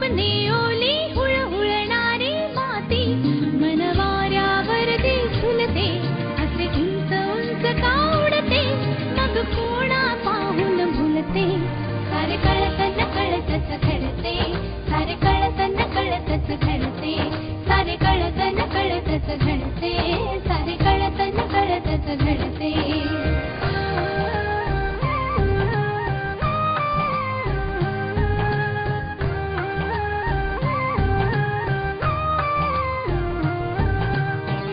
स्वप्ने ओली हुळहुळणारी माती मनवाऱ्यावर ती झुलते असे उंच उंच का उडते मग कोणा पाहून भुलते सारे कळत नकळतच घडते सारे कळत नकळतच घडते सारे कळत नकळतच घडते सारे कळत नकळतच घडते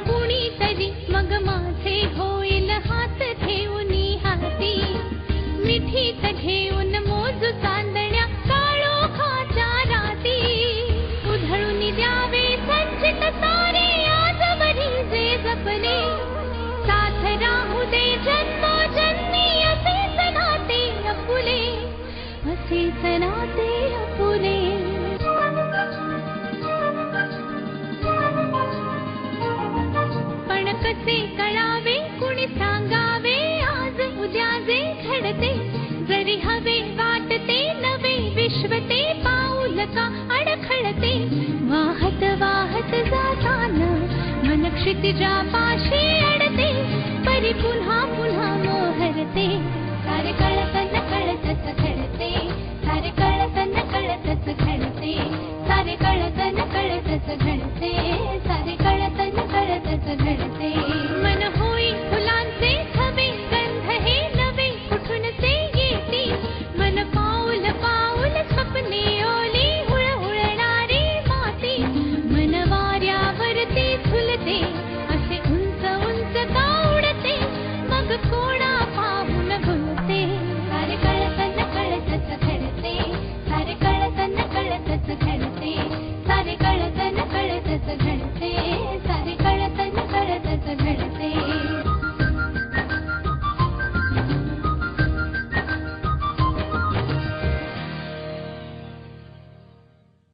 कुणीतरी मग माझे होईल हात ठेवूनी हाती मिठीत घेऊन मोजू चांदण्या काळोखाच्या राती उधळून द्यावे संचित सारे आजवरी जे जपले साथ राहू दे जन्मोजन्मी असेच नाते अपुले असेच नाते अपुले पण कसे कळावे कुणी सांगावे आज उद्या जे घडते जरी हवे वाटते नवे विश्व ते पाऊल का अडखळते वाहत वाहत जाताना मन क्षितिजापाशी अडते परी पुन्हा पुन्हा मोहरते सारे कळत नकळतच घडते सारे कळत नकळतच घडते सारे कळत नकळतच घडते